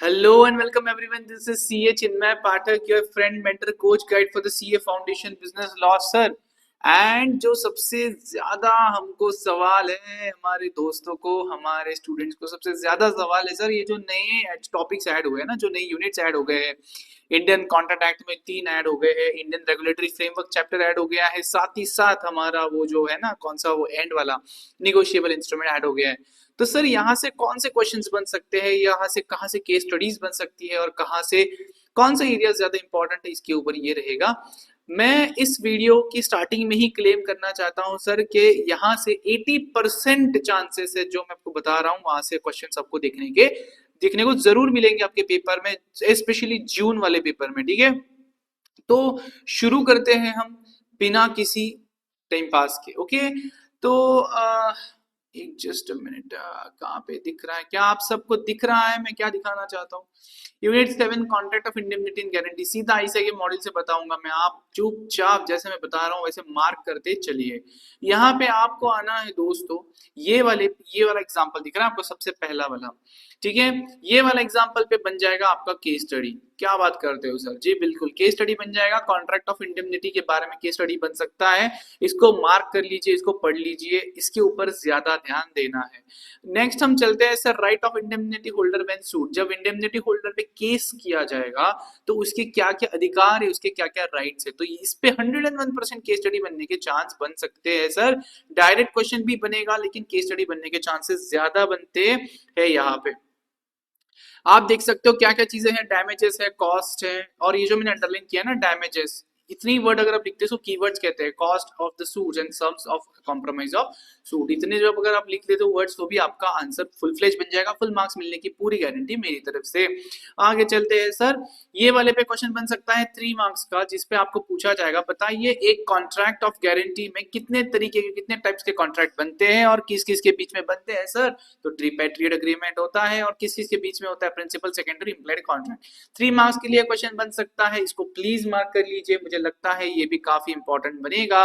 Hello and welcome everyone. This is CA Chinmay Pathak, your friend, mentor, coach, guide for the CA Foundation Business Law, sir. And जो सबसे ज्यादा हमको सवाल है हमारे दोस्तों को, हमारे स्टूडेंट्स को सबसे ज्यादा सवाल है सर, ये जो नए टॉपिक्स ऐड हुए हैं ना, जो नए यूनिट्स ऐड हो गए हैं, इंडियन कॉन्ट्रैक्ट एक्ट में 3 ऐड हो गए हैं, Indian regulatory framework chapter add हो गया है, साथ ही साथ हमारा वो जो है ना, कौन सा वो एंड वाला निगोशिएबल इंस्ट्रूमेंट ऐड हो गया है। तो सर यहाँ से कौन से क्वेश्चंस बन सकते हैं, यहाँ से कहाँ से केस स्टडीज बन सकती है, और कहाँ से कौन सा एरिया ज्यादा इंपॉर्टेंट है, इसके ऊपर ये रहेगा। मैं इस वीडियो की स्टार्टिंग में ही क्लेम करना चाहता हूं सर कि यहाँ से 80% चांसेस है, जो मैं आपको बता रहा हूँ वहां से क्वेश्चंस आपको देखने को जरूर मिलेंगे आपके पेपर में, स्पेशली जून वाले पेपर में। ठीक है, तो शुरू करते हैं हम बिना किसी टाइम पास के। ओके, तो एक जस्ट मिनट, कहाँ पे दिख रहा है, क्या आप सबको दिख रहा है मैं क्या दिखाना चाहता हूँ? Unit 7 contract of indemnity and guarantee, सीधा ऐसे के मॉडल से बताऊंगा मैं, आप चुपचाप जैसे मैं बता रहा हूँ वैसे मार्क करते चलिए। यहाँ पे आपको आना है दोस्तों, ये वाला एग्जांपल दिख रहा है आपको, सबसे पहला वाला। ठीक है, ये वाला एग्जांपल पे बन जाएगा आपका केस स्टडी। क्या बात करते हो सर? जी बिल्कुल, केस स्टडी बन जाएगा, कॉन्ट्रैक्ट ऑफ इंडेमनिटी के बारे में केस स्टडी बन सकता है। इसको मार्क कर लीजिए, इसको पढ़ लीजिए, इसके ऊपर ज्यादा ध्यान देना है। नेक्स्ट हम चलते हैं sir, right of indemnity holder when suit, जब इंडेमनिटी होल्डर पे केस किया जाएगा तो उसके क्या क्या अधिकार है, उसके क्या क्या राइट्स है। तो इस पे 101% केस स्टडी बनने के चांस बन सकते हैं सर। डायरेक्ट क्वेश्चन भी बनेगा, लेकिन केस स्टडी बनने के चांसेस ज्यादा बनते हैं यहाँ पे। आप देख सकते हो क्या क्या चीजें हैं, डैमेजेस है, कॉस्ट है, और ये जो मैंने अंडरलाइन किया ना डैमेजेस, इतनी वर्ड अगर आप लिखते हो कीवर्ड्स कहते हैं, cost of the suit and sums of compromise of suit, इतने जब अगर आप लिख लेते हो वर्ड्स, तो भी आपका आंसर फुल फ्लेज बन जाएगा, फुल मार्क्स मिलने की पूरी गारंटी मेरी तरफ से। आगे चलते हैं सर, ये वाले पे क्वेश्चन बन सकता है 3 मार्क्स का, जिसपे आपको पूछा जाएगा बताइए एक कॉन्ट्रैक्ट ऑफ गारंटी में कितने तरीके के, कितने टाइप्स के कॉन्ट्रैक्ट बनते हैं और किस किस के बीच में बनते हैं सर। तो ट्रिपैट्रिएट एग्रीमेंट होता है, और किस किस के बीच में होता है, principal secondary implied contract. 3 marks के लिए क्वेश्चन बन सकता है, इसको प्लीज मार्क कर लीजिए, मुझे लगता है ये भी काफी इंपॉर्टेंट बनेगा।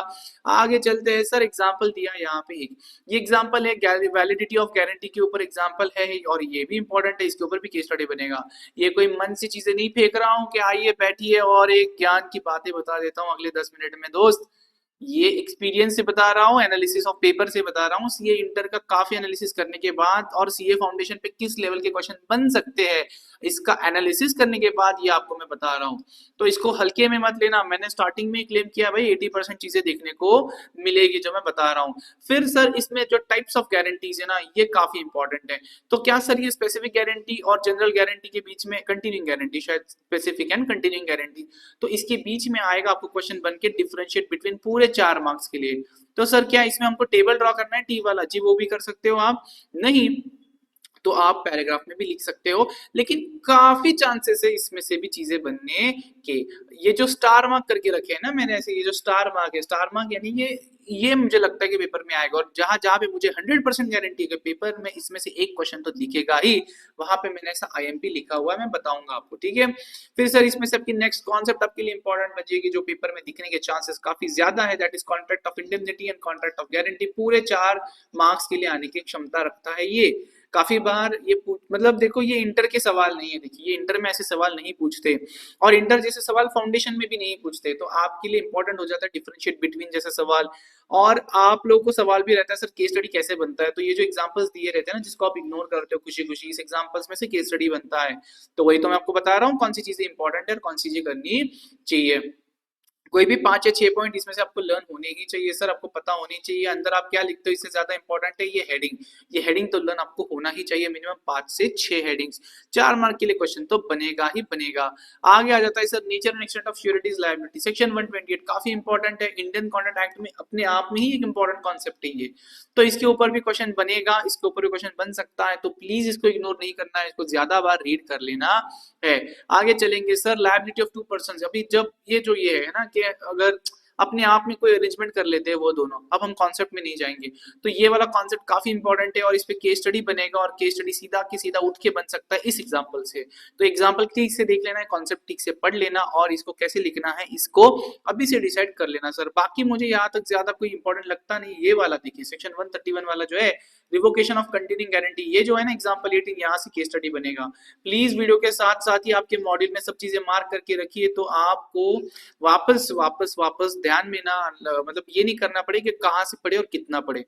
आगे चलते हैं सर, एग्जाम्पल दिया यहाँ पे एक, ये एग्जाम्पल है वैलिडिटी ऑफ गारंटी के ऊपर एग्जाम्पल है, और ये भी इंपॉर्टेंट है, इसके ऊपर भी केस स्टडी बनेगा। ये कोई मन से चीजें नहीं फेंक रहा हूँ कि आइए बैठिए और एक ज्ञान की बातें बता देता हूँ अगले 10 मिनट में दोस्त, ये एक्सपीरियंस से बता रहा हूँ, एनालिसिस ऑफ पेपर से बता रहा हूँ। सीए इंटर का काफी एनालिसिस करने के बाद, और सीए फाउंडेशन पे किस लेवल के क्वेश्चन बन सकते हैं, इसका एनालिसिस करने के बाद ये आपको मैं बता रहा हूँ। तो इसको हल्के में मत लेना, मैंने स्टार्टिंग में क्लेम किया भाई 80% चीजें देखने को मिलेगी जो मैं बता रहा हूँ। फिर सर इसमें जो टाइप्स ऑफ गारंटीज है ना, ये काफी इंपॉर्टेंट है। तो क्या सर ये स्पेसिफिक गारंटी और जनरल गारंटी के बीच में, कंटिन्यूइंग गारंटी शायद, स्पेसिफिक एंड कंटिन्यूइंग गारंटी, तो इसके बीच में आएगा आपको क्वेश्चन बन के डिफरेंशिएट बिटवीन पूरे 4 मार्क्स के लिए। तो सर क्या इसमें हमको टेबल ड्रॉ करना है टी वाला? जी वो भी कर सकते हो आप, नहीं तो आप पैराग्राफ में भी लिख सकते हो, लेकिन काफी चांसेस है इसमें से भी चीजें बनने के। ये जो स्टार मार्क करके रखे हैं ना मैंने ऐसे, ये जो स्टार मार्क है, स्टार मार्क यानी ये मुझे लगता है कि पेपर में आएगा, और जहां जहां पे मुझे 100% गारंटी है पेपर में इसमें से एक क्वेश्चन तो दिखेगा ही, वहां पे मैंने ऐसा आईएमपी लिखा हुआ है, मैं बताऊंगा आपको। ठीक है, फिर सर इसमें से आपकी नेक्स्ट कॉन्सेप्ट आपके लिए इंपॉर्टेंट बचेगी, जो पेपर में दिखने के चांसेस काफी ज्यादा है, that is contract of indemnity and contract of guarantee. पूरे 4 मार्क्स के लिए आने की क्षमता रखता है ये। काफी बार ये मतलब देखो, ये इंटर के सवाल नहीं है, देखिए ये इंटर में ऐसे सवाल नहीं पूछते, और इंटर जैसे सवाल फाउंडेशन में भी नहीं पूछते, तो आपके लिए इंपॉर्टेंट हो जाता है डिफरेंशिएट बिटवीन जैसे सवाल। और आप लोगों को सवाल भी रहता है सर केस स्टडी कैसे बनता है, तो ये जो एग्जांपल्स दिए रहते हैं ना, जिसको आप इग्नोर करते हो खुशी खुशी, इस एग्जांपल्स में से केस स्टडी बनता है। तो वही तो मैं आपको बता रहा हूँ कौन सी चीजें इंपॉर्टेंट है और कौन सी चीजें करनी चाहिए। कोई भी 5 या 6 पॉइंट इसमें से आपको लर्न होने ही चाहिए सर, आपको पता होनी चाहिए अंदर आप क्या लिखते हो, इससे ज्यादा इंपॉर्टेंट है ये हेडिंग। ये हेडिंग तो लर्न आपको होना ही चाहिए, मिनिमम 5 से 6 हेडिंग्स। 4 मार्क के लिए क्वेश्चन तो बनेगा ही बनेगा। आगे आ जाता है sir nature and extent of sureties liability, section 128 काफी इंपॉर्टेंट है, इंडियन कॉन्ट्रैक्ट एक्ट में अपने आप में ही एक इंपॉर्टेंट कॉन्सेप्ट है ये, तो इसके ऊपर भी क्वेश्चन बनेगा, इसके ऊपर भी क्वेश्चन बन सकता है, तो प्लीज इसको इग्नोर नहीं करना है, इसको ज्यादा बार रीड कर लेना है। आगे चलेंगे सर, लायबिलिटी ऑफ 2 पर्सन, अभी जब ये जो ये है ना कि अगर अपने आप में कोई अरेंजमेंट कर लेते हैं वो दोनों। अब हम कॉन्सेप्ट में नहीं जाएंगे। तो ये वाला कॉन्सेप्ट काफी इंपॉर्टेंट है और इस पे केस स्टडी बनेगा और केस स्टडी सीधा की सीधा उठ के बन सकता है इस एग्जाम्पल से। तो एग्जाम्पल ठीक से देख लेना है, कॉन्सेप्ट ठीक से पढ़ लेना और इसको कैसे लिखना है इसको अभी से डिसाइड कर लेना सर। बाकी मुझे यहाँ तक ज्यादा कोई इंपॉर्टेंट लगता नहीं। ये वाला देखिए सेक्शन 131 वाला जो है रिवोकेशन ऑफ कंटिन्यूइंग गारंटी, ये जो है ना एग्जाम्पल 18, यहाँ से केस स्टडी बनेगा। प्लीज वीडियो के साथ साथ ही आपके मॉड्यूल में सब चीजें मार्क करके रखिए तो आपको वापस वापस वापस ध्यान में ना मतलब ये नहीं करना पड़े कि कहाँ से पढ़े और कितना पढ़े।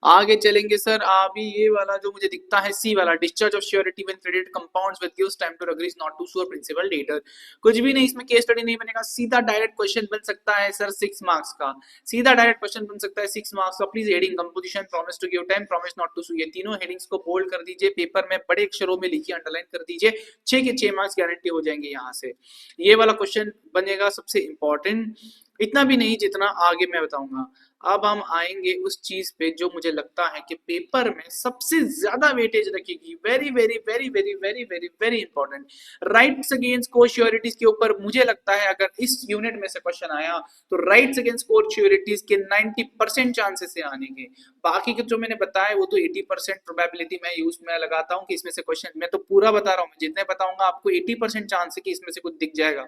आगे चलेंगे सर। अभी ये वाला जो मुझे दिखता है सी वाला, discharge of surety when credit compounds with gives time to agree not to sue principal debtor. कुछ भी नहीं, इसमें केस स्टडी नहीं बनेगा, सीधा डायरेक्ट क्वेश्चन बन सकता है सर 6 मार्क्स का। सीधा डायरेक्ट क्वेश्चन बन सकता है 6 मार्क्स का। Please heading composition, promise to give time, promise not to sue, ये तीनों हेडिंग्स को बोल्ड कर दीजिए, पेपर में बड़े अक्षरों में लिखिए, अंडरलाइन कर दीजिए। 6 के 6 मार्क्स गारंटी हो जाएंगे यहाँ से। ये वाला क्वेश्चन बनेगा सबसे इंपॉर्टेंट, इतना भी नहीं जितना आगे मैं बताऊंगा। अब हम आएंगे उस चीज पे जो मुझे लगता है कि पेपर में सबसे ज्यादा वेटेज रखेगी। Very very very very very very very important, rights against को श्योरिटीज के ऊपर मुझे लगता है अगर इस यूनिट में से क्वेश्चन आया तो राइट्स अगेंस्ट को श्योरिटीज के 90% चांसेस है आने के। बाकी के जो मैंने बताया वो तो 80% प्रोबेबिलिटी मैं यूज में लगाता हूँ कि इसमें से क्वेश्चन, मैं तो पूरा बता रहा हूँ, मैं जितने बताऊंगा आपको 80% चांस है कि इसमें से कुछ दिख जाएगा,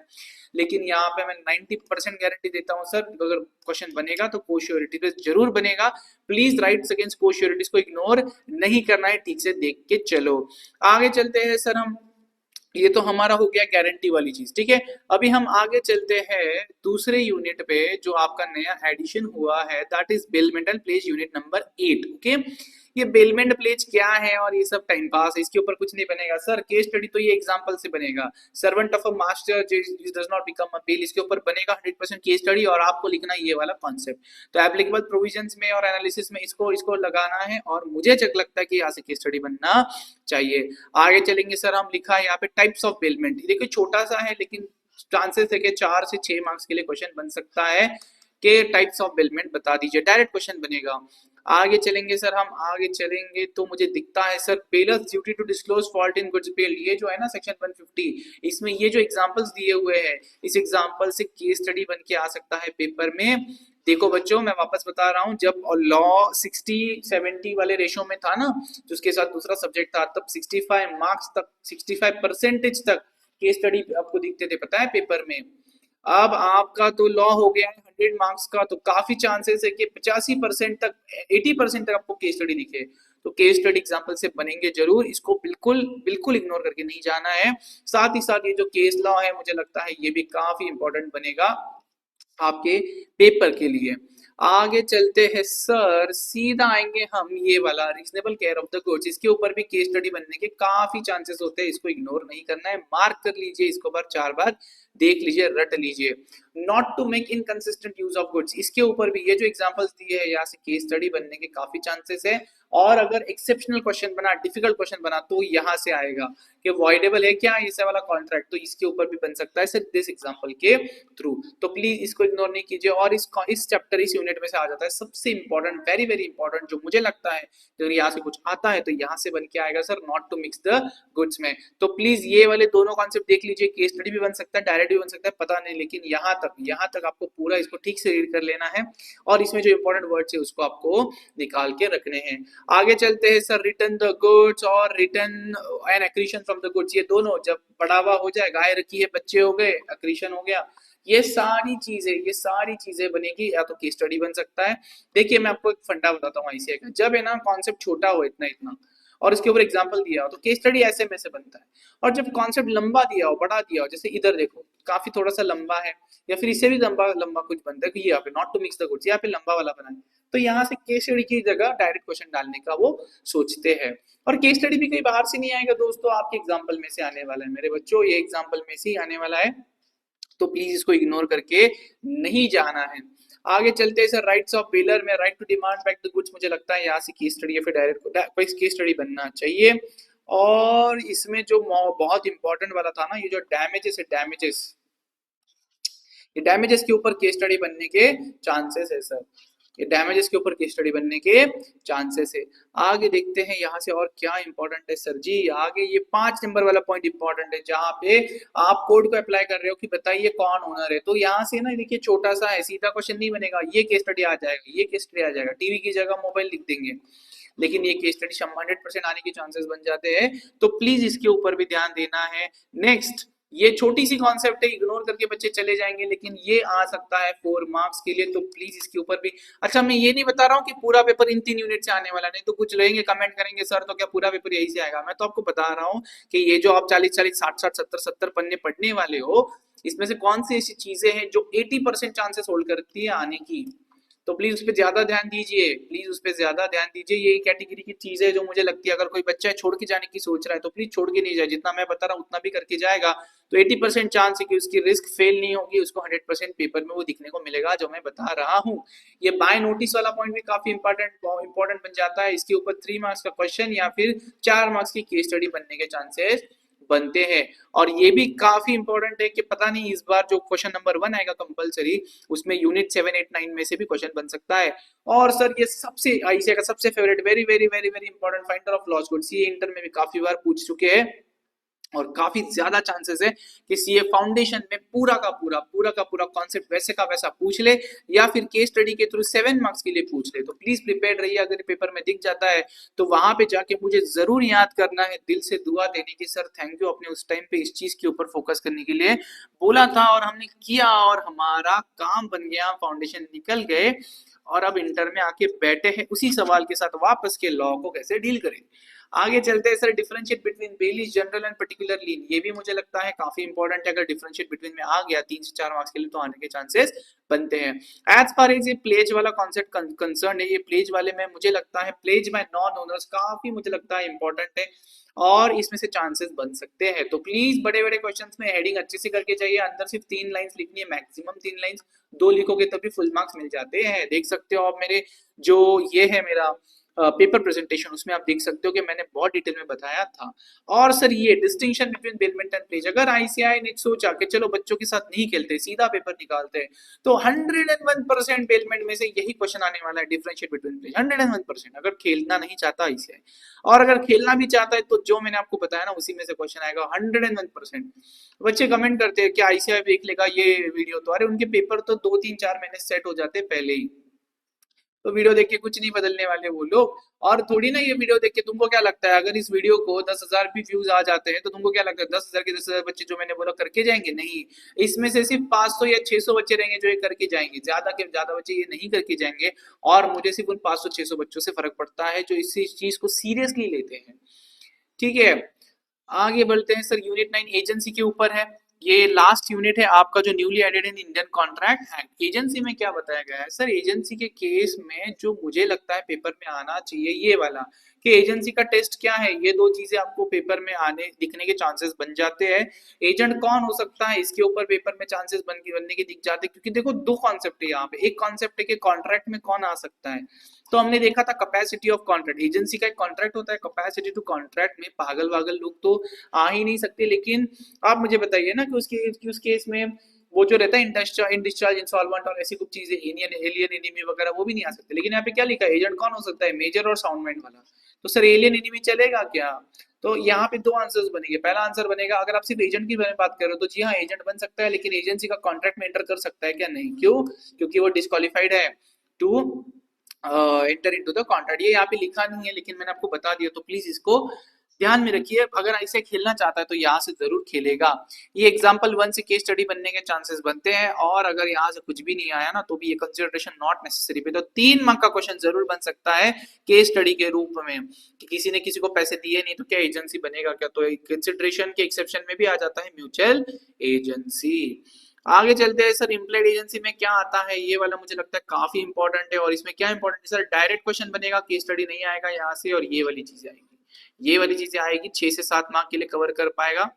लेकिन यहाँ पे मैं 90% गारंटी देता हूँ सर अगर क्वेश्चन बनेगा तो को श्योरिटी पे जरूर बनेगा। प्लीज राइट्स अगेंस्ट को श्योरिटीज को इग्नोर नहीं करना है, ठीक से देख के चलो। आगे चलते हैं सर हम, ये तो हमारा हो गया गारंटी वाली चीज, ठीक है। अभी हम आगे चलते हैं दूसरे यूनिट पे जो आपका नया एडिशन हुआ है, that is bailment and pledge unit number 8। Okay, ये बेलमेंट प्लेज क्या है और ये सब टाइम पास है, इसके ऊपर कुछ नहीं बनेगा सर। केस स्टडी तो ये एग्जांपल से बनेगा, servant of a master does not become a bail, इसके ऊपर बनेगा 100% केस स्टडी और आपको लिखना ये वाला कॉन्सेप्ट। तो एप्लीकेबल प्रोविजंस में और एनालिसिस में इसको इसको लगाना है और मुझे चक लगता है कि यहाँ से केस स्टडी बनना चाहिए। आगे चलेंगे सर, हम लिखा है यहाँ पे टाइप्स ऑफ बेलमेंट, देखिए छोटा सा है लेकिन चांसेस है कि 4 से 6 मार्क्स के लिए क्वेश्चन बन सकता है कि टाइप्स ऑफ बेलमेंट बता दीजिए, डायरेक्ट क्वेश्चन बनेगा। आगे चलेंगे सर, हम आगे चलेंगे तो मुझे दिखता है sir seller's duty to disclose fault in goods sale, ये जो है ना सेक्शन 150, इसमें ये जो एग्जांपल्स दिए हुए हैं इस एग्जांपल से केस स्टडी बन के आ सकता है पेपर में। देखो बच्चों मैं वापस बता रहा हूँ, जब लॉ 60-70 वाले रेशो में था ना, जिसके साथ दूसरा सब्जेक्ट था, तब 65 मार्क्स तक 65% तक केस स्टडी आपको दिखते थे पता है पेपर में। अब आपका तो लॉ हो गया है 100 मार्क्स का, तो काफी चांसेस है कि 85% तक 80% तक आपको केस स्टडी दिखे। तो केस स्टडी एग्जाम्पल से बनेंगे जरूर, इसको बिल्कुल बिल्कुल इग्नोर करके नहीं जाना है। साथ ही साथ ये जो केस लॉ है मुझे लगता है ये भी काफी इंपॉर्टेंट बनेगा आपके पेपर के लिए। आगे चलते हैं सर, सीधा आएंगे हम ये वाला reasonable care of the goods, इसके ऊपर भी केस स्टडी बनने के काफी चांसेस होते हैं, इसको इग्नोर नहीं करना है, मार्क कर लीजिए, इसको बार 4 बार देख लीजिए, रट लीजिए। Not to make inconsistent use of goods, इसके ऊपर भी ये जो एग्जांपल्स दिए हैं यहाँ से केस स्टडी बनने के काफी चांसेस है। और अगर एक्सेप्शनल क्वेश्चन बना, डिफिकल्ट क्वेश्चन बना तो यहाँ से आएगा कि वॉइडेबल है क्या ये वाला कॉन्ट्रैक्ट, तो इसके ऊपर भी बन सकता है सिर्फ दिस एग्जांपल के थ्रू। तो प्लीज इसको इग्नोर नहीं कीजिए। और इस चैप्टर इस यूनिट में से आ जाता है सबसे इंपॉर्टेंट, वेरी वेरी इंपॉर्टेंट, जो मुझे लगता है अगर यहाँ से कुछ आता है तो यहाँ से बन के आएगा sir, not to mix the goods में। तो प्लीज ये वाले दोनों कॉन्सेप्ट देख लीजिए, केस स्टडी भी बन सकता है, डायरेक्ट भी बन सकता है, पता नहीं, लेकिन यहाँ तक आपको पूरा इसको ठीक से रीड कर लेना है और इसमें जो इंपॉर्टेंट वर्ड्स है उसको आपको निकाल के रखने हैं। आगे चलते हैं सर, रिटर्न द गुड्स और return and accretion from the goods, ये दोनों जब बढ़ावा हो जाए, गाय रखी है बच्चे हो गए, एक्रीशन हो गया, ये सारी चीजें बनेगी या तो केस स्टडी बन सकता है। देखिए मैं आपको एक फंडा बताता हूँ आईसीए का, जब है ना कॉन्सेप्ट छोटा हो इतना इतना और इसके ऊपर एग्जांपल दिया हो तो केस स्टडी ऐसे में से बनता है। और जब कॉन्सेप्ट लंबा दिया हो, बड़ा दिया हो, जैसे इधर देखो काफी थोड़ा सा लंबा है या फिर इससे भी लंबा लंबा कुछ बनता है कि यहाँ पे not to mix the goods, यहाँ पे लंबा वाला बना है, तो यहाँ से केस स्टडी की जगह डायरेक्ट क्वेश्चन डालने का वो सोचते हैं। और केस स्टडी भी कहीं बाहर से नहीं आएगा दोस्तों, आपके एग्जाम्पल में से आने वाला है मेरे बच्चों, ये एग्जाम्पल में से ही आने वाला है, तो प्लीज इसको इग्नोर करके नहीं जाना है। आगे चलते हैं सर, राइट्स ऑफ बेलर में right to demand back the goods, मुझे लगता है यहाँ से केस स्टडी या फिर डायरेक्ट कोई केस स्टडी बनना चाहिए। और इसमें जो बहुत इंपॉर्टेंट वाला था ना, ये जो डैमेजेस है, डैमेजेस, ये डैमेजेस के ऊपर केस स्टडी बनने के चांसेस है सर। ये डैमेजेस के ऊपर केस स्टडी बनने के चांसेस है। आगे देखते हैं यहाँ से और क्या इंपॉर्टेंट है सर जी। आगे ये 5 नंबर वाला पॉइंट इंपॉर्टेंट है, जहाँ पे आप कोड को अप्लाई कर रहे हो कि बताइए कौन ओनर है। तो यहाँ से ना देखिए छोटा सा है, सीधा क्वेश्चन नहीं बनेगा, ये केस स्टडी आ जाएगा, ये केस स्टडी आ जाएगा, टीवी की जगह मोबाइल लिख देंगे, लेकिन ये केस स्टडी 100% आने के चांसेस बन जाते हैं। तो प्लीज इसके ऊपर भी ध्यान देना है। नेक्स्ट, ये छोटी सी कॉन्सेप्ट है, इग्नोर करके बच्चे चले जाएंगे, लेकिन ये आ सकता है 4 मार्क्स के लिए, तो प्लीज इसके ऊपर भी। अच्छा, मैं ये नहीं बता रहा हूँ कि पूरा पेपर इन 3 यूनिट से आने वाला, नहीं तो कुछ रहेंगे कमेंट करेंगे सर तो क्या पूरा पेपर यही से आएगा। मैं तो आपको बता रहा हूँ कि ये जो आप 40-40, 60-60, 70-70 पन्ने पढ़ने वाले हो, इसमें से कौन सी ऐसी चीजें हैं जो 80% चांसेस होल्ड करती है आने की। तो प्लीज उस पर ज्यादा ध्यान दीजिए, प्लीज उस पर ज्यादा ध्यान दीजिए। ये कैटेगरी की चीज है जो मुझे लगती है अगर कोई बच्चा छोड़ के जाने की सोच रहा है तो प्लीज छोड़ के नहीं जाए, जितना मैं बता रहा हूँ उतना भी करके जाएगा तो 80% चांस है कि उसकी रिस्क फेल नहीं होगी, उसको 100% पेपर में वो दिखने को मिलेगा जो मैं बता रहा हूँ। ये बाय नोटिस वाला पॉइंट भी काफी इंपॉर्टेंट बन जाता है। इसके ऊपर 3 मार्क्स का क्वेश्चन या फिर 4 मार्क्स की केस स्टडी बनने के चांसेस बनते हैं। और ये भी काफी इंपॉर्टेंट है कि पता नहीं इस बार जो क्वेश्चन नंबर 1 आएगा कंपलसरी, उसमें यूनिट 7, 8, 9 में से भी क्वेश्चन बन सकता है। और सर ये सबसे आईसीए का सबसे favourite, very very very very important, finder of loss goods, ये इंटर में भी काफी बार पूछ चुके हैं और काफी ज्यादा चांसेस है कि सीए फाउंडेशन में पूरा का पूरा कॉन्सेप्ट वैसे का वैसा पूछ ले या फिर केस स्टडी के थ्रू 7 मार्क्स के लिए पूछ ले। तो प्लीज प्रिपेयर रहिए, अगर पेपर में दिख जाता है तो वहां पे जाके मुझे जरूर याद करना है, दिल से दुआ देने की सर थैंक यू, अपने उस टाइम पे इस चीज के ऊपर फोकस करने के लिए बोला था और हमने किया और हमारा काम बन गया, फाउंडेशन निकल गए और अब इंटर में आके बैठे हैं उसी सवाल के साथ वापस के लॉ को कैसे डील करें। आगे चलते हैं sir, differentiate between bailees general and particular lien, ये भी मुझे लगता है काफी इंपॉर्टेंट है। अगर डिफरेंशिएट बिटवीन में आ गया 3 से 4 मार्क्स के लिए तो आने के चांसेस बनते हैं। एज फार एज ये प्लेज वाला कॉन्सेप्ट कंसर्न है, ये प्लेज वाले में मुझे लगता है प्लेज बाय नॉन ओनर्स काफी मुझे लगता है इंपॉर्टेंट है और इसमें से चांसेस बन सकते हैं। तो प्लीज बड़े बड़े क्वेश्चंस में हेडिंग अच्छे से करके जाइए, अंदर सिर्फ 3 लाइंस लिखनी है, मैक्सिमम 3 लाइंस, 2 लिखोगे तभी फुल मार्क्स मिल जाते हैं। देख सकते हो आप मेरे जो ये है मेरा पेपर प्रेजेंटेशन, उसमें आप देख सकते हो कि मैंने बहुत डिटेल में बताया था। और सर ये डिस्टिंक्शन बिटवीन बैडमिंटन प्लेज, अगर आईसीआई ने सोचा कि चलो बच्चों के साथ नहीं खेलते सीधा पेपर निकालते हैं तो 101% बेलमेंट में से यही क्वेश्चन आने वाला है, डिफरेंशिएट बिटवीन प्लेज 101%। अगर खेलना नहीं चाहता आईसीआई और अगर खेलना भी चाहता है तो जो मैंने आपको बताया ना उसी में से क्वेश्चन आएगा 101%। बच्चे कमेंट करते हैं कि आईसीआई देख लेगा ये वीडियो, तो अरे उनके पेपर तो 2-3-4 महीने सेट हो जाते पहले ही, तो वीडियो देख के कुछ नहीं बदलने वाले वो लोग। और थोड़ी ना ये वीडियो देख के तुमको क्या लगता है अगर इस वीडियो को 10,000 भी व्यूज आ जाते हैं तो तुमको क्या लगता है 10,000 के 10,000 बच्चे जो मैंने बोला करके जाएंगे? नहीं, इसमें से सिर्फ 500 या 600 बच्चे रहेंगे जो ये करके जाएंगे, ज्यादा के ज्यादा बच्चे ये नहीं करके जाएंगे। और मुझे सिर्फ उन 500-600 बच्चों से फर्क पड़ता है जो इस चीज को सीरियसली लेते हैं। ठीक है, आगे बढ़ते हैं सर, यूनिट 9 एजेंसी के ऊपर है। ये लास्ट यूनिट है आपका जो newly added in Indian contract act. Agency में क्या बताया गया है सर? एजेंसी के केस में जो मुझे लगता है पेपर में आना चाहिए ये वाला कि एजेंसी का टेस्ट क्या है, ये 2 चीजें आपको पेपर में आने दिखने के चांसेस बन जाते हैं। एजेंट कौन हो सकता है इसके ऊपर पेपर में चांसेस बनने के दिख जाते हैं, क्योंकि देखो 2 कॉन्सेप्ट है यहाँ पे। एक कॉन्सेप्ट है कि कॉन्ट्रैक्ट में कौन आ सकता है, तो हमने देखा था कैपेसिटी ऑफ कॉन्ट्रैक्ट, एजेंसी का एक कॉन्ट्रैक्ट होता है, कैपेसिटी टू कॉन्ट्रैक्ट में पागल वागल लोग तो आ ही नहीं सकते। लेकिन आप मुझे बताइए ना कि उस केस में वो जो रहता है इंडिस्चार्ज इंसॉल्वेंट और ऐसी कुछ चीजें एलियन एनिमी वगैरह वो भी नहीं आ सकते। लेकिन यहाँ पे क्या लिखा है, एजेंट कौन हो सकता है? मेजर और साउंडमेंट वाला। तो सर एलियन एनिमी चलेगा क्या? तो यहाँ पे 2 आंसर्स बनेंगे। पहला आंसर बनेगा अगर आप सिर्फ एजेंट की बात कर रहे हो तो जी हाँ एजेंट बन सकता है, लेकिन एजेंसी का कॉन्ट्रैक्ट में एंटर कर सकता है क्या? नहीं। क्यों? क्योंकि वो डिस्क्वालिफाइड है to enter into the contract. ये यहाँ पे लिखा नहीं है लेकिन मैंने आपको बता दिया, तो प्लीज इसको ध्यान में रखिए। अगर ऐसे खेलना चाहता है तो यहाँ से जरूर खेलेगा। ये एग्जाम्पल 1 से केस स्टडी बनने के चांसेस बनते हैं और अगर यहाँ से कुछ भी नहीं आया ना तो भी ये कंसिडरेशन नॉट नेसेसरी पे, तो 3 मार्क का क्वेश्चन जरूर बन सकता है केस स्टडी के रूप में कि किसी ने किसी को पैसे दिए नहीं तो क्या एजेंसी बनेगा क्या? तो कंसिडरेशन के एक्सेप्शन में भी आ जाता है म्यूचुअल एजेंसी। आगे चलते हैं सर, इम्प्लॉयड एजेंसी में क्या आता है? ये वाला मुझे लगता है काफी इंपॉर्टेंट है। और इसमें क्या इंपॉर्टेंट है सर? डायरेक्ट क्वेश्चन बनेगा, केस स्टडी नहीं आएगा यहाँ से, और ये वाली चीजें आएगी, ये वाली चीजें आएगी, 6 से 7 मार्क के लिए कवर कर पाएगा।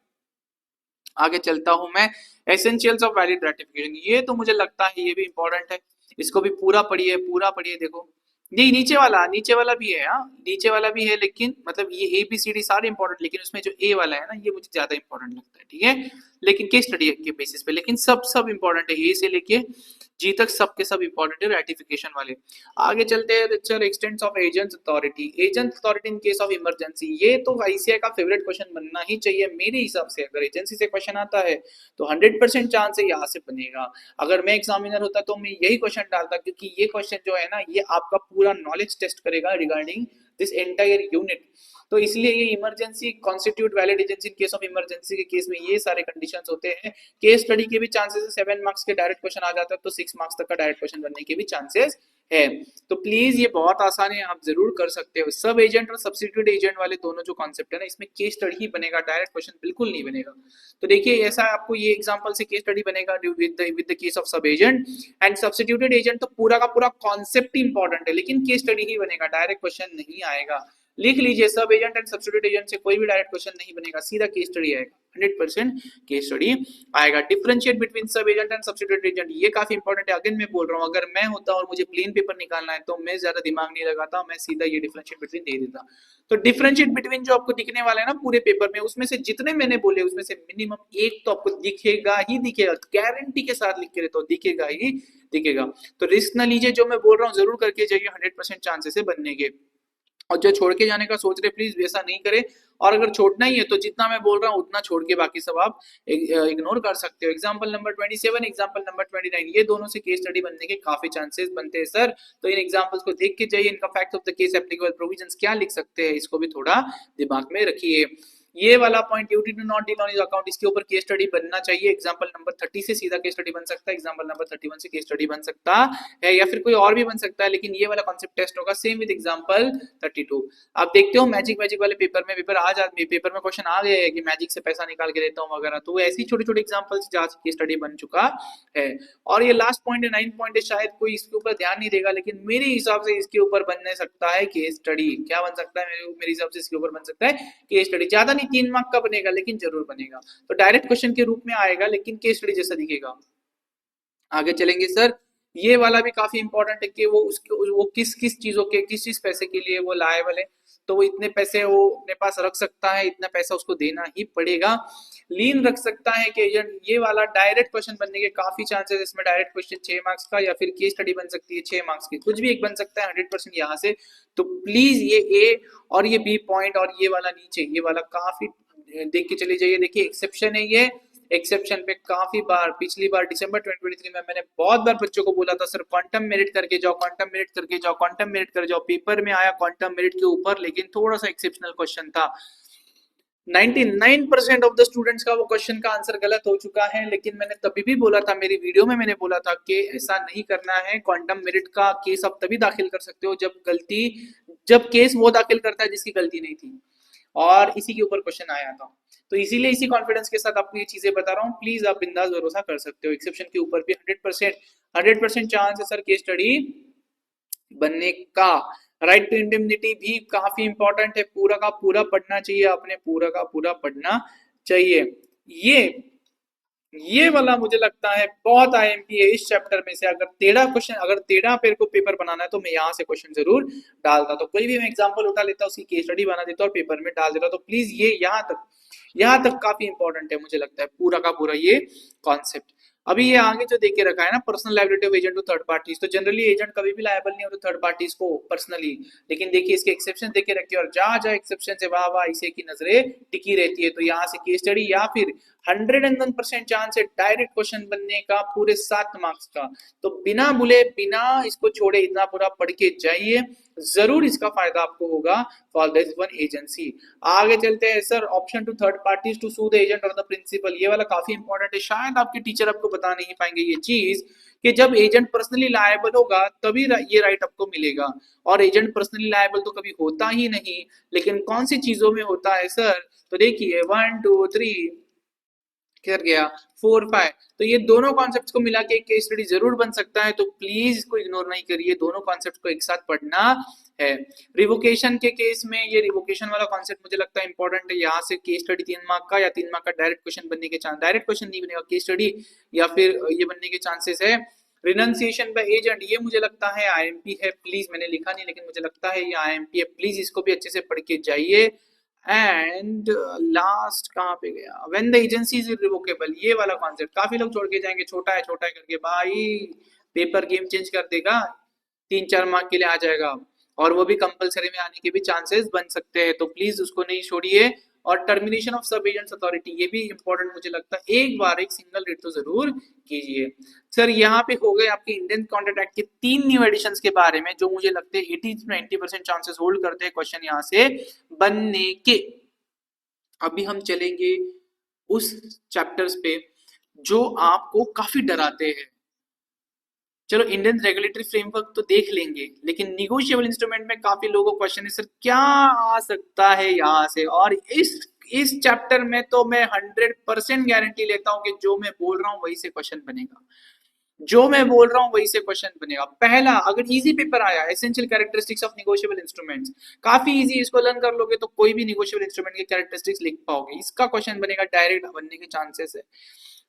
आगे चलता हूं मैं, एसेंशियल्स ऑफ वैलिड रेटिफिकेशन, ये तो मुझे लगता है ये भी इंपॉर्टेंट है, इसको भी पूरा पढ़िए देखो। नहीं, नीचे वाला भी है, हाँ नीचे वाला भी है, लेकिन मतलब ये ABCD सारे इंपॉर्टेंट, लेकिन उसमें जो ए वाला है ना ये मुझे ज्यादा इंपॉर्टेंट लगता है। ठीक है, लेकिन केस स्टडी के बेसिस पे, लेकिन सब इंपॉर्टेंट है, ए से लेके जी तक सब के सब इंपॉर्टेंट है रेटिफिकेशन वाले। आगे चलते हैं lecture extents of agent's authority, agent authority in case of emergency. ये तो आईसीआई का फेवरेट क्वेश्चन बनना ही चाहिए मेरे हिसाब से। अगर एजेंसी से क्वेश्चन आता है तो 100% चांस है यहाँ से बनेगा। अगर मैं एग्जामिनर होता तो मैं यही क्वेश्चन डालता, क्योंकि ये क्वेश्चन जो है ना ये आपका पूरा नॉलेज टेस्ट करेगा रिगार्डिंग दिस एंटायर यूनिट। तो इसलिए ये emergency constitute valid agency in case of emergency के केस में ये सारे कंडीशंस होते हैं। केस स्टडी के भी चांसेस है, 7 मार्क्स के डायरेक्ट क्वेश्चन आ जाता है तो 6 मार्क्स तक का डायरेक्ट क्वेश्चन बनने के भी चांसेस है। तो प्लीज ये बहुत आसान है, आप जरूर कर सकते हो। सब एजेंट और सब्स्टिट्यूट एजेंट वाले दोनों जो कॉन्सेप्ट है ना, इसमें केस स्टडी ही बनेगा, डायरेक्ट क्वेश्चन बिल्कुल नहीं बनेगा। तो देखिए ऐसा आपको ये एग्जांपल से केस स्टडी बनेगा विद द केस ऑफ सब एजेंट एंड सब्स्टिट्यूटेड एजेंट। तो पूरा का पूरा कॉन्सेप्ट इंपॉर्टेंट है, लेकिन केस स्टडी ही बनेगा, डायरेक्ट क्वेश्चन नहीं आएगा। लिख लीजिए, सब एजेंट एंड सब्स्टिट्यूट एजेंट से कोई भी डायरेक्ट क्वेश्चन नहीं बनेगा, सीधा केस स्टडी आएगा, 100% केस स्टडी आएगा। डिफरेंशिएट बिटवीन सब एजेंट एंड सब्स्टिट्यूट एजेंट, ये काफी इंपॉर्टेंट है। अगेन मैं बोल रहा हूँ, अगर मैं होता और मुझे प्लेन पेपर निकालना है तो मैं ज्यादा दिमाग नहीं लगाता, मैं सीधा ये डिफरेंशिएट बिटवीन दे देता। तो डिफरेंशिएट बिटवीन जो आपको दिखने वाला है ना पूरे पेपर में, उसमें से जितने मैंने बोले उसमें से मिनिमम एक तो आपको दिखेगा ही दिखेगा, गारंटी के साथ लिख के रहता हूँ, दिखेगा ही दिखेगा। तो रिस्क ना लीजिए, जो मैं बोल रहा हूँ जरूर करके जाइए, 100% चांसेस है बनने के। और जो छोड़ के जाने का सोच रहे प्लीज वैसा नहीं करे, और अगर छोड़ना ही है तो जितना मैं बोल रहा हूँ उतना छोड़ के बाकी सब आप इग्नोर कर सकते हो। एग्जांपल नंबर 27, एग्जांपल नंबर 29, ये दोनों से केस स्टडी बनने के काफी चांसेस बनते हैं सर। तो इन एग्जांपल्स को देख के जाइए, इनका fact of the case applicable provisions क्या लिख सकते हैं, इसको भी थोड़ा दिमाग में रखिए। ये वाला point duty to not deal on his account, इसके ऊपर केस स्टडी बनना चाहिए। एग्जांपल नंबर 30 से सीधा केस स्टडी बन सकता है, एग्जांपल नंबर 31 से केस स्टडी बन सकता है, या फिर कोई और भी बन सकता है, लेकिन ये वाला कॉन्सेप्ट टेस्ट होगा सेम विद एग्जांपल 32। आप देखते हो मैजिक वाले पेपर में पेपर में क्वेश्चन आ गए हैं कि मैजिक से पैसा निकाल के देता हूं वगैरह, तो ऐसी छोटे छोटे एग्जांपल्स जहां केस स्टडी बन चुका है। और ये लास्ट पॉइंट है 9 पॉइंट है, शायद कोई इसके ऊपर ध्यान नहीं देगा, लेकिन मेरे हिसाब से इसके ऊपर बनने सकता है केस स्टडी। क्या बन सकता है मेरे हिसाब से इसके ऊपर बन सकता है केस स्टडी, ज्यादा नहीं 3 मार्क का बनेगा लेकिन जरूर बनेगा। तो डायरेक्ट क्वेश्चन के रूप में आएगा लेकिन केस स्टडी जैसा दिखेगा। आगे चलेंगे सर, ये वाला भी काफी इंपॉर्टेंट है कि वो किस किस चीजों के किस चीज पैसे के लिए वो लायबल है, तो वो इतने पैसे वो अपने पास रख सकता है, इतना पैसा उसको देना ही पड़ेगा। लीन रख सकता है कि एजेंट, ये वाला डायरेक्ट क्वेश्चन बनने के काफी चांसेस, इसमें डायरेक्ट क्वेश्चन 6 मार्क्स का या फिर केस स्टडी बन सकती है 6 मार्क्स की, कुछ भी एक बन सकता है 100% यहाँ से। तो प्लीज ये ए और ये बी पॉइंट और ये वाला नीचे, ये वाला काफी देख के चले जाइए। देखिए एक्सेप्शन है ये, एक्सेप्शन पे काफी बार, पिछली बार दिसंबर 2023 में मैंने बहुत बार बच्चों को बोला था सर क्वांटम मेरिट करके जाओ, क्वांटम मेरिट करके जाओ, क्वांटम मेरिट कर जाओ। पेपर में आया क्वांटम मेरिट के ऊपर, लेकिन थोड़ा सा एक्सेप्शनल क्वेश्चन था। 99% ऑफ द स्टूडेंट्स का वो क्वेश्चन का आंसर गलत हो चुका है, लेकिन मैंने तभी भी बोला था, मेरी वीडियो में मैंने बोला था कि ऐसा नहीं करना है। क्वांटम मेरिट का केस आप तभी दाखिल कर सकते हो जब केस वो दाखिल करता है जिसकी गलती नहीं थी, और इसी के ऊपर क्वेश्चन आया था। तो इसीलिए इसी कॉन्फिडेंस के साथ आपको ये चीजें बता रहा हूँ, प्लीज आप बिंदास भरोसा कर सकते हो। एक्सेप्शन के ऊपर भी 100% चांस है सर केस स्टडी बनने का। राइट टू इंडेमनिटी भी काफी इंपॉर्टेंट है, पूरा का पूरा पढ़ना चाहिए आपने, पूरा का पूरा पढ़ना चाहिए। ये वाला मुझे लगता है बहुत आईएमपी है इस चैप्टर में से। अगर टेढ़ा पेड़ को पेपर बनाना है तो मैं यहाँ से क्वेश्चन जरूर डालता, तो कोई भी मैं एग्जांपल उठा लेता, उसकी केस स्टडी बना देता और पेपर में डाल देता। तो प्लीज ये यहाँ तक काफी इंपॉर्टेंट है मुझे लगता है पूरा का पूरा ये कॉन्सेप्ट। अभी ये आगे जो देके रखा है ना, personal liability of agent to third parties, तो जनरली एजेंट कभी भी लायबल नहीं होता थर्ड पार्टीज को पर्सनली, लेकिन देखिए इसके एक्सेप्शन देके रखे, और जहां जहां एक्सेप्शन से वाह इसे की नजरें टिकी रहती है। तो यहाँ से केस स्टडी या फिर 101% चांस है डायरेक्ट क्वेश्चन बनने का पूरे 7 मार्क्स का। तो बिना बुले बिना इसको छोड़े इतना पूरा पढ़ के जाइए, जरूर इसका फायदा आपको होगा फॉर दिस वन एजेंसी। आगे चलते हैं sir, option to third parties to sue the agent और द प्रिंसिपल, ये वाला काफी इंपॉर्टेंट है। शायद आपके टीचर आपको बता नहीं पाएंगे ये चीज कि जब एजेंट पर्सनली लायबल होगा तभी ये राइट आपको मिलेगा, और एजेंट पर्सनली लायबल तो कभी होता ही नहीं। लेकिन कौन सी चीजों में होता है सर, तो देखिए 1 2 3 कर गया 4 5, तो ये दोनों कॉन्सेप्ट्स को मिला के एक केस स्टडी जरूर बन सकता है। तो प्लीज इसको इग्नोर नहीं करिए, दोनों कॉन्सेप्ट्स को एक साथ पढ़ना है। रिवोकेशन के केस में ये रिवोकेशन वाला कॉन्सेप्ट मुझे लगता है इंपॉर्टेंट है। यहाँ से केस स्टडी 3 मार्क का या 3 मार्क का डायरेक्ट क्वेश्चन बनने के चांस, डायरेक्ट क्वेश्चन नहीं बनेगा, केस स्टडी या फिर ये बनने के चांसेस है। रिनंसिएशन बाय एजेंट, ये मुझे लगता है आईएमपी है, प्लीज मैंने लिखा नहीं लेकिन मुझे लगता है ये आईएमपी है, प्लीज इसको भी अच्छे से पढ़ के जाइए। एंड लास्ट कहाँ पे गया, when the agency is irrevocable, ये वाला कॉन्सेप्ट काफी लोग छोड़ के जाएंगे, छोटा है करके भाई पेपर गेम चेंज कर देगा, 3-4 मार्क के लिए आ जाएगा, और वो भी कंपलसरी में आने के भी चांसेस बन सकते हैं, तो प्लीज उसको नहीं छोड़िए। और टर्मिनेशन ऑफ सब एजेंट्स अथॉरिटी, ये भी इंपॉर्टेंट मुझे लगता है, एक बार एक सिंगल रीड तो जरूर कीजिए। सर यहाँ पे हो गए आपके इंडियन कॉन्ट्रैक्ट एक्ट के 3 न्यू एडिशंस के बारे में, जो मुझे लगते हैं 80-90% चांसेस होल्ड करते हैं क्वेश्चन यहाँ से बनने के। अभी हम चलेंगे उस चैप्टर्स पे जो आपको काफी डराते हैं। चलो इंडियन रेगुलेटरी फ्रेमवर्क तो देख लेंगे, लेकिन निगोशिएबल इंस्ट्रूमेंट में काफी लोगों को क्वेश्चन है, सर क्या आ सकता है यहाँ से, और इस चैप्टर में तो मैं 100% गारंटी लेता हूँ कि जो मैं बोल रहा हूँ वही से क्वेश्चन बनेगा, जो मैं बोल रहा हूँ वही से क्वेश्चन बनेगा। पहला, अगर इजी पेपर आया essential characteristics of negotiable instruments, काफी इजी, इसको लर्न कर लोगे तो कोई भी निगोशिएबल इंस्ट्रूमेंट के कैरेक्टरिस्टिक्स लिख पाओगे, इसका क्वेश्चन बनेगा, डायरेक्ट बनने के चांसेस है।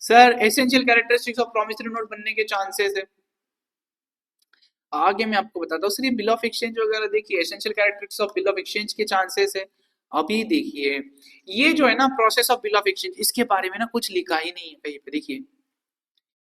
Sir essential characteristics of promissory note बनने के चांसेस है। आगे मैं आपको बताता हूँ, सर ये बिल ऑफ एक्सचेंज वगैरह देखिए, essential characteristics of bill of exchange के चांसेस है। अभी देखिए ये जो है ना process of bill of exchange, इसके बारे में ना कुछ लिखा ही नहीं है कहीं पे, देखिए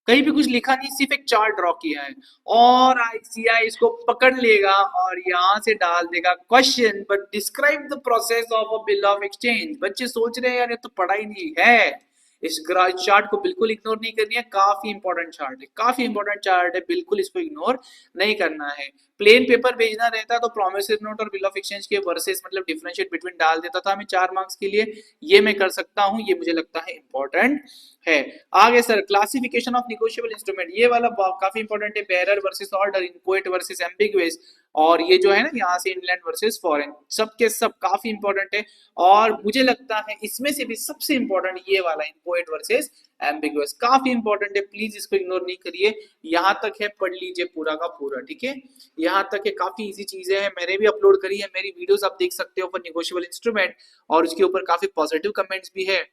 कहीं भी कुछ लिखा नहीं, सिर्फ एक चार्ट ड्रॉ किया है, और आईसीआई इसको पकड़ लेगा और यहाँ से डाल देगा question, but describe the process of a bill of exchange. बच्चे सोच रहे हैं यार ये तो पढ़ा ही नहीं है, इस चार्ट को बिल्कुल इग्नोर नहीं करनी है, काफी इंपॉर्टेंट चार्ट है, काफी इंपॉर्टेंट चार्ट है, बिल्कुल इसको इग्नोर नहीं करना है। प्लेन पेपर भेजना रहता है तो प्रोमिसरी नोट और बिल ऑफ एक्सचेंज के वर्सेस मतलब डिफरेंशिएट बिटवीन डाल देता था हमें 4 मार्क्स के लिए, ये मैं कर सकता हूँ, ये मुझे लगता है इंपॉर्टेंट है। आगे sir classification of negotiable instrument, ये वाला काफी इंपॉर्टेंट है, bearer versus order, inchoate versus ambiguous, और ये जो है ना यहाँ से इनलैंड वर्सेस फॉरेन, सब के सब काफी इंपॉर्टेंट है। और मुझे लगता है इसमें से भी सबसे इंपॉर्टेंट ये वाला इनकोएट वर्सेस एम्बिगुअस, काफी इंपॉर्टेंट है, प्लीज इसको इग्नोर नहीं करिए। यहाँ तक है, पढ़ लीजिए पूरा का पूरा, ठीक है, यहाँ तक है, काफी इजी चीजें हैं, मैंने भी अपलोड करी है, मेरी वीडियोस आप देख सकते हो फॉर निगोशिएबल इंस्ट्रूमेंट, और उसके ऊपर काफी पॉजिटिव कमेंट्स भी है,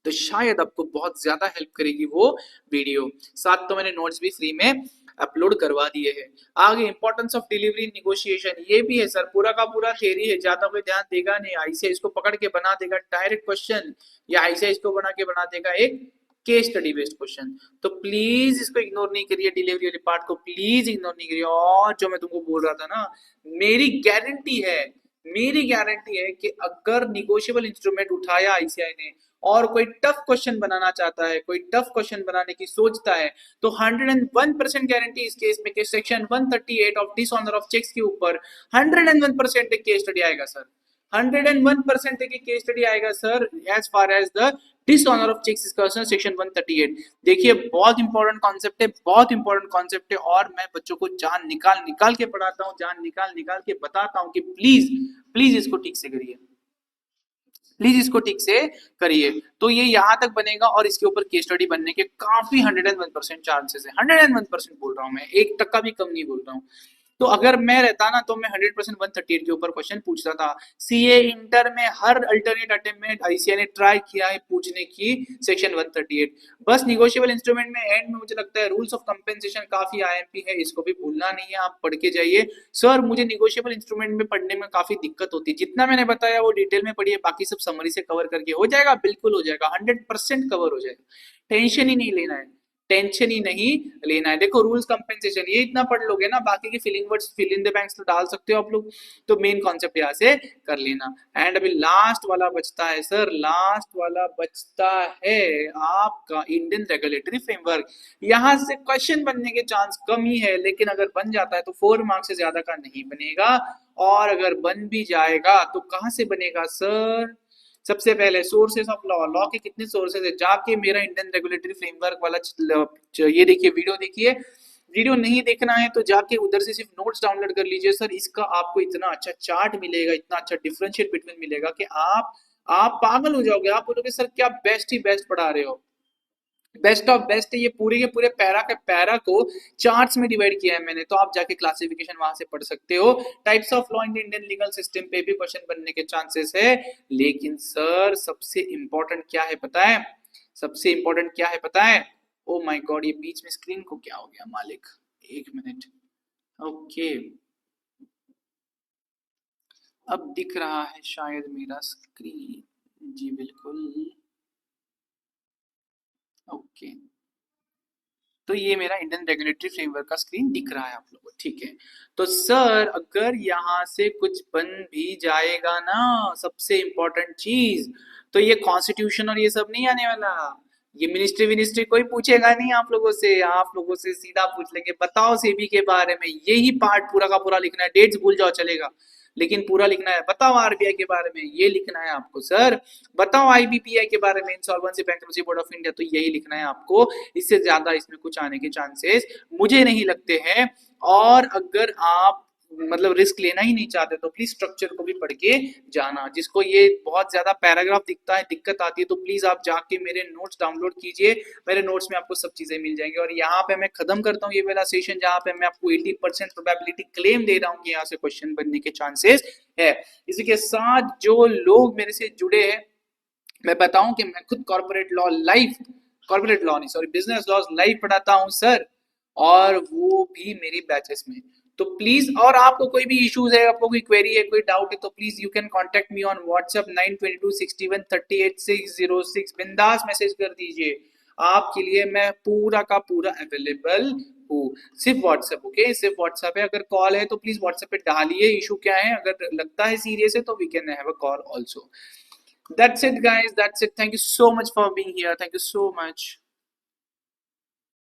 तो शायद आपको बहुत ज्यादा हेल्प करेगी वो वीडियो। साथ तो मैंने नोट्स भी फ्री में अपलोड करवा दिए हैं। आगे इंपॉर्टेंस ऑफ डिलीवरी नेगोशिएशन, ये भी है सर, पूरा का पूरा थ्योरी है, ज्यादा कोई ध्यान देगा नहीं, आईसीआई इसको पकड़ के बना देगा डायरेक्ट क्वेश्चन, या आईसीआई इसको बना देगा एक केस स्टडी बेस्ड क्वेश्चन, तो प्लीज इसको इग्नोर नहीं करिए, डिलीवरी वाले पार्ट को प्लीज इग्नोर नहीं करिए। और जो मैं तुमको बोल रहा था ना, मेरी गारंटी है, मेरी गारंटी है कि अगर निगोशिएबल इंस्ट्रूमेंट उठाया आईसीआई ने और कोई टफ क्वेश्चन बनाना चाहता है, कोई टफ क्वेश्चन बनाने की सोचता है, तो 101% गारंटी इस केस में कि section 138 of dishonour of cheques के ऊपर 101% एक केस स्टडी आएगा सर, 101% एक केस स्टडी आएगा sir, as far as the dishonour of cheques is concern, section 138। देखिए बहुत इंपॉर्टेंट कॉन्सेप्ट है, बहुत इंपॉर्टेंट कॉन्सेप्ट है, और मैं बच्चों को जान निकाल निकाल के पढ़ाता हूँ, जान निकाल निकाल के बताता हूँ कि प्लीज प्लीज इसको ठीक से करिए, प्लीज इसको ठीक से करिए। तो ये यहाँ तक बनेगा, और इसके ऊपर केस स्टडी बनने के काफी 101% चांसेस है, 101% बोल रहा हूँ मैं, 1% भी कम नहीं बोल रहा हूँ। तो अगर मैं रहता ना तो मैं 100% 138 के ऊपर क्वेश्चन पूछता था। सीए इंटर में हर अल्टरनेट अटेम्प्ट में आईसीआई ने ट्राई किया है पूछने की सेक्शन 138, बस निगोशिएबल इंस्ट्रूमेंट में एंड में मुझे लगता है रूल्स ऑफ कंपेंसेशन काफी आईएमपी है, इसको भी भूलना नहीं है, आप पढ़ के जाइए। सर मुझे निगोशिएबल इंस्ट्रूमेंट में पढ़ने में काफी दिक्कत होती है, जितना मैंने बताया वो डिटेल में पढ़िए, बाकी सब समरी से कवर करके हो जाएगा, बिल्कुल हो जाएगा, 100% कवर हो जाएगा, टेंशन ही नहीं लेना है, टेंशन ही नहीं लेना है। देखो रूल्स कंपेंसेशन ये इतना पढ़ लोगे ना, बाकी के filling words fill in the banks तो डाल सकते हो आप लोग, तो मेन कॉन्सेप्ट यहाँ से कर लेना। एंड अभी लास्ट वाला बचता है सर, लास्ट वाला बचता है आपका इंडियन रेगुलेटरी फ्रेमवर्क। यहाँ से क्वेश्चन बनने के चांस कम ही है, लेकिन अगर बन जाता है तो 4 मार्क्स से ज्यादा का नहीं बनेगा, और अगर बन भी जाएगा तो कहाँ से बनेगा सर, सबसे पहले सोर्सेस ऑफ लॉ, लॉ के कितने सोर्सेस है, जाके मेरा इंडियन रेगुलेटरी फ्रेमवर्क वाला ये देखिए, वीडियो देखिए, वीडियो नहीं देखना है तो जाके उधर से सिर्फ नोट्स डाउनलोड कर लीजिए सर, इसका आपको इतना अच्छा चार्ट मिलेगा, इतना अच्छा डिफरेंशिएट बिटवीन मिलेगा कि आप पागल हो जाओगे, आप बोलोगे सर क्या बेस्ट ही बेस्ट पढ़ा रहे हो, बेस्ट ऑफ बेस्ट है, ये पूरे के पूरे पैरा के पैरा को चार्ट्स में डिवाइड किया है मैंने, तो आप जाके क्लासिफिकेशन वहां से पढ़ सकते हो। Types of law in the Indian legal system पे भी क्वेश्चन बनने के चांसेस है। लेकिन सर सबसे इंपॉर्टेंट क्या है पता है, सबसे इंपॉर्टेंट क्या है पता है, ओ माय गॉड ये बीच में स्क्रीन को क्या हो गया मालिक, 1 मिनट, ओके अब दिख रहा है शायद मेरा स्क्रीन। जी बिल्कुल। ओके, तो ये मेरा इंडियन रेगुलेटरी फ्रेमवर्क का स्क्रीन दिख रहा है आप लोगों को, ठीक है। तो सर अगर यहाँ से कुछ बन भी जाएगा ना, सबसे इम्पोर्टेंट चीज, तो ये कॉन्स्टिट्यूशन और ये सब नहीं आने वाला। ये मिनिस्ट्री विनिस्ट्री कोई पूछेगा नहीं आप लोगों से, आप लोगों से सीधा पूछ लेंगे बताओ सेबी के बारे में, यही पार्ट पूरा का पूरा लिखना है, डेट्स भूल जाओ चलेगा, लेकिन पूरा लिखना है। बताओ आरबीआई के बारे में, ये लिखना है आपको सर। बताओ आईबीपीआई के बारे में, insolvency bankruptcy board of India, तो यही लिखना है आपको। इससे ज्यादा इसमें कुछ आने के चांसेस मुझे नहीं लगते हैं। और अगर आप मतलब रिस्क लेना ही नहीं चाहते तो प्लीज स्ट्रक्चर को भी पढ़ के जाना। जिसको ये बहुत ज्यादा पैराग्राफ दिखता है, दिक्कत आती है, तो प्लीज आप जाके मेरे नोट्स डाउनलोड कीजिए। मेरे नोट्स में आपको सब चीजें मिल जाएंगी। और यहाँ पे मैं खत्म करता हूँ ये वाला सेशन, जहाँ पे मैं आपको 80% प्रोबेबिलिटी क्लेम दे रहा हूँ कि यहाँ से क्वेश्चन बनने के चांसेस है। इसी के साथ जो लोग मेरे से जुड़े हैं, मैं बताऊं कि मैं खुद कॉर्पोरेट लॉ नहीं सॉरी बिजनेस लॉ लाइव पढ़ाता हूं सर, और वो भी मेरी बैचेस में। तो प्लीज, और आपको कोई भी इश्यूज है, आपको कोई क्वेरी है, कोई डाउट है, तो please you can contact me on WhatsApp 9226138606। बिंदास मैसेज कर दीजिए, आपके लिए मैं पूरा का पूरा अवेलेबल हूँ। सिर्फ व्हाट्सएप, ओके, सिर्फ व्हाट्सएप है। अगर कॉल है तो प्लीज व्हाट्सएप पे डालिए इशू क्या है, अगर लगता है सीरियस है तो we can have a call also. That's it, guys. That's it. Thank you so much for being here. Thank you so much.